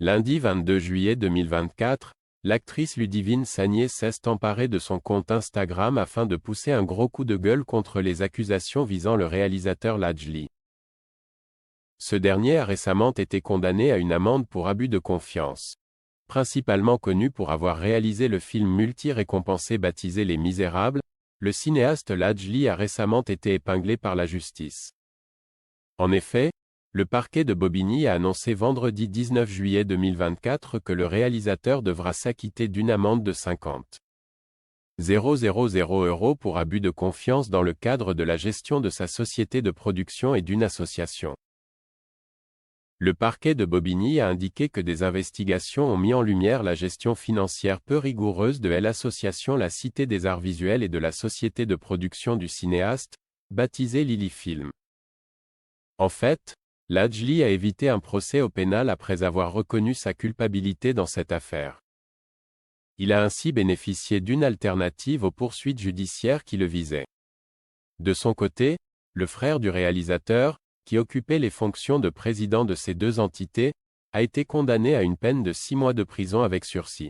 Lundi 22 juillet 2024, l'actrice Ludivine Sagnier s'est emparée de son compte Instagram afin de pousser un gros coup de gueule contre les accusations visant le réalisateur Lajli. Ce dernier a récemment été condamné à une amende pour abus de confiance. Principalement connu pour avoir réalisé le film multi-récompensé baptisé Les Misérables, le cinéaste Lajli a récemment été épinglé par la justice. En effet, le parquet de Bobigny a annoncé vendredi 19 juillet 2024 que le réalisateur devra s'acquitter d'une amende de 50 000 € pour abus de confiance dans le cadre de la gestion de sa société de production et d'une association. Le parquet de Bobigny a indiqué que des investigations ont mis en lumière la gestion financière peu rigoureuse de l'association La Cité des Arts Visuels et de la société de production du cinéaste, baptisée Lily Film. En fait, Lajli a évité un procès au pénal après avoir reconnu sa culpabilité dans cette affaire. Il a ainsi bénéficié d'une alternative aux poursuites judiciaires qui le visaient. De son côté, le frère du réalisateur, qui occupait les fonctions de président de ces deux entités, a été condamné à une peine de 6 mois de prison avec sursis.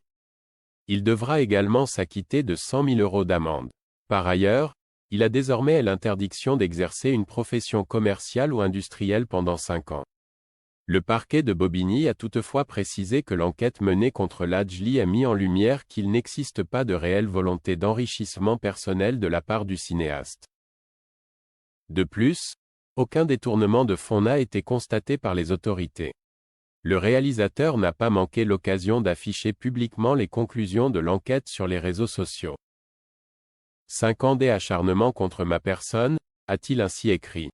Il devra également s'acquitter de 100 000 € d'amende. Par ailleurs, il a désormais l'interdiction d'exercer une profession commerciale ou industrielle pendant 5 ans. Le parquet de Bobigny a toutefois précisé que l'enquête menée contre Lajli a mis en lumière qu'il n'existe pas de réelle volonté d'enrichissement personnel de la part du cinéaste. De plus, aucun détournement de fonds n'a été constaté par les autorités. Le réalisateur n'a pas manqué l'occasion d'afficher publiquement les conclusions de l'enquête sur les réseaux sociaux. 5 ans d'acharnement contre ma personne, a-t-il ainsi écrit.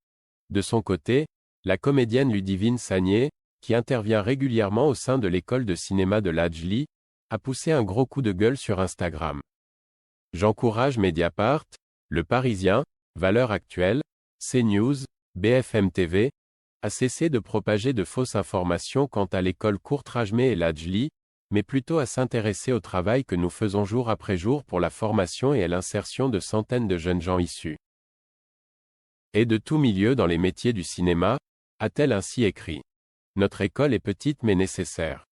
De son côté, la comédienne Ludivine Sagnier, qui intervient régulièrement au sein de l'école de cinéma de Lajli, a poussé un gros coup de gueule sur Instagram. J'encourage Mediapart, Le Parisien, Valeurs Actuelles, CNews, BFM TV, à cesser de propager de fausses informations quant à l'école Courtrajmé et Lajli, mais plutôt à s'intéresser au travail que nous faisons jour après jour pour la formation et l'insertion de centaines de jeunes gens issus et de tout milieu dans les métiers du cinéma, a-t-elle ainsi écrit. Notre école est petite mais nécessaire.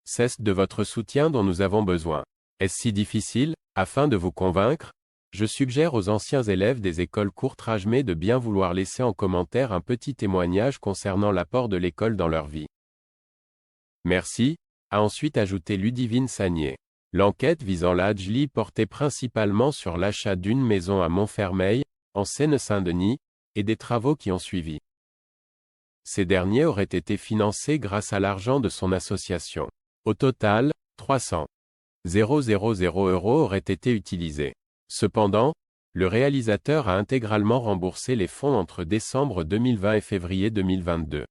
C'est de votre soutien dont nous avons besoin. Est-ce si difficile, afin de vous convaincre? Je suggère aux anciens élèves des écoles Courtrajmé de bien vouloir laisser en commentaire un petit témoignage concernant l'apport de l'école dans leur vie. Merci, a ensuite ajouté Ludivine Sagnier. L'enquête visant Lajli portait principalement sur l'achat d'une maison à Montfermeil, en Seine-Saint-Denis, et des travaux qui ont suivi. Ces derniers auraient été financés grâce à l'argent de son association. Au total, 300 000 € auraient été utilisés. Cependant, le réalisateur a intégralement remboursé les fonds entre décembre 2020 et février 2022.